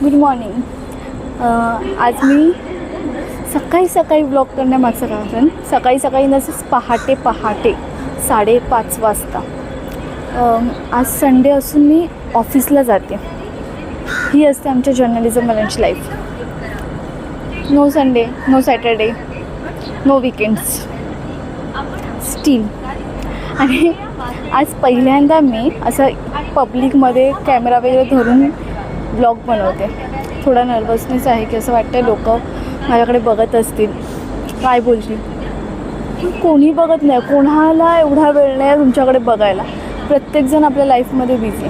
Good morning. आज मी सकाळी blog करण्यामागचं कारण सकाळी नसेच पहाटे 5:30 वाजता. आज संडे असून मी ऑफिसला जाते. ही असते आमच्या journalism lunch life. No Sunday, no Saturday, no weekends still. आणि आज पहिल्यांदा मी असं पब्लिकमध्ये कॅमेरा वगैरे धरून ब्लॉग बनवते. थोडा नर्वसनेस आहे की असं वाटतं लोक माझ्याकडे बघत असतील, काय बोलतील. कोणी बघत नाही, कोणाला एवढा वेळ नाही तुमच्याकडे बघायला. प्रत्येकजण आपल्या लाईफमध्ये बिझी.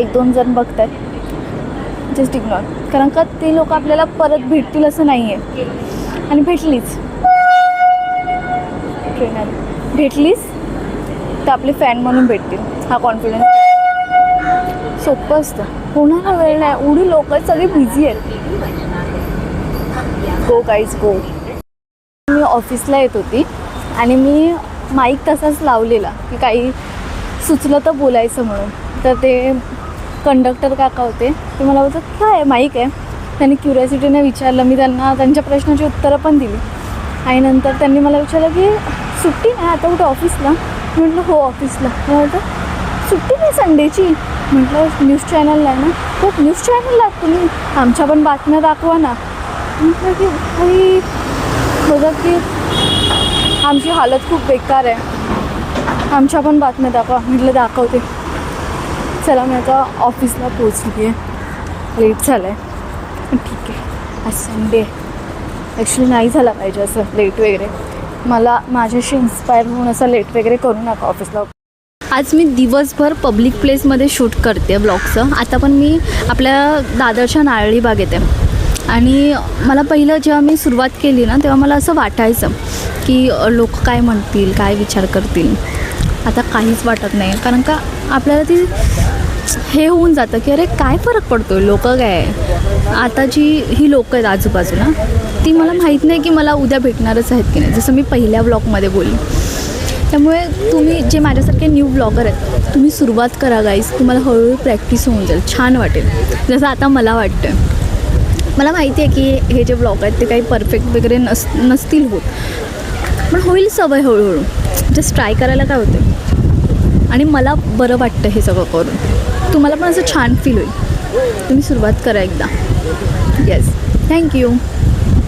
1-2 जण बघत आहेत, जस्ट इग्नोर. कारण का ते लोक आपल्याला परत भेटतील असं नाही आहे. आणि भेटलीच तर आपले फॅन म्हणून भेटतील, हा कॉन्फिडन्स. सोपं असतं. कोणाला वेळ नाही, एवढी लोक सगळी बिझी आहेत. गो गाईज गो. मी ऑफिसला येत होती आणि मी माईक तसाच लावलेला की काही सुचलं तर बोलायचं म्हणून. तर ते कंडक्टर काका होते, ते मला बोलतात काय माईक आहे. त्यांनी क्युरियोसिटीने विचारलं. मी त्यांना त्यांच्या प्रश्नाची उत्तरं पण दिली. आणि नंतर त्यांनी मला विचारलं की सुट्टी नाही आता कुठं ऑफिसला. म्हटलं हो ऑफिसला. मला बोलतं सुट्टी नाही संडेची. म्हटलं न्यूज चॅनलला आहे ना. खूप न्यूज चॅनलला तुम्ही आमच्या पण बातम्या दाखवा ना. म्हटलं की भाई बघा की आमची हालत खूप बेकार आहे, आमच्या पण बातम्या दाखवा. म्हटलं दाखवते. चला मी आता ऑफिसला पोचली आहे. लेट झालं आहे, ठीक आहे. आज संडे ॲक्च्युली नाही झाला पाहिजे असं लेट वगैरे. मला माझ्याशी इन्स्पायर होऊन असं लेट वगैरे करू नका ऑफिसला. आज मी दिवसभर पब्लिक प्लेसमध्ये शूट करते ब्लॉगचं. आता पण मी आपल्या दादरच्या नारळी बागेत आहे. आणि मला पहिलं जेव्हा मी सुरुवात केली ना तेव्हा मला असं वाटायचं की लोक काय म्हणतील, काय विचार करतील. आता काहीच वाटत नाही. कारण का आपल्याला ती हे होऊन जातं की अरे काय फरक पडतो आहे, लोक काय आहे. आता जी ही लोकं आहेत आजूबाजूला ती मला माहीत नाही की मला उद्या भेटणारच आहेत की नाही, जसं मी पहिल्या ब्लॉगमध्ये बोलली. त्यामुळे तुम्ही जे माझ्यासारखे न्यू ब्लॉगर आहेत तुम्ही सुरुवात करा गाईज. तुम्हाला हळूहळू प्रॅक्टिस होऊन जाईल, छान वाटेल. जसं आता मला वाटतं. मला माहिती आहे की हे जे ब्लॉग आहेत ते काही परफेक्ट वगैरे नसतील होत, पण होईल सवय हळूहळू. जस्ट ट्राय करायला काय होते. आणि मला बरं वाटतं हे सगळं करून. तुम्हाला पण असं छान फील होईल. तुम्ही सुरुवात करा एकदा. Yes, thank you.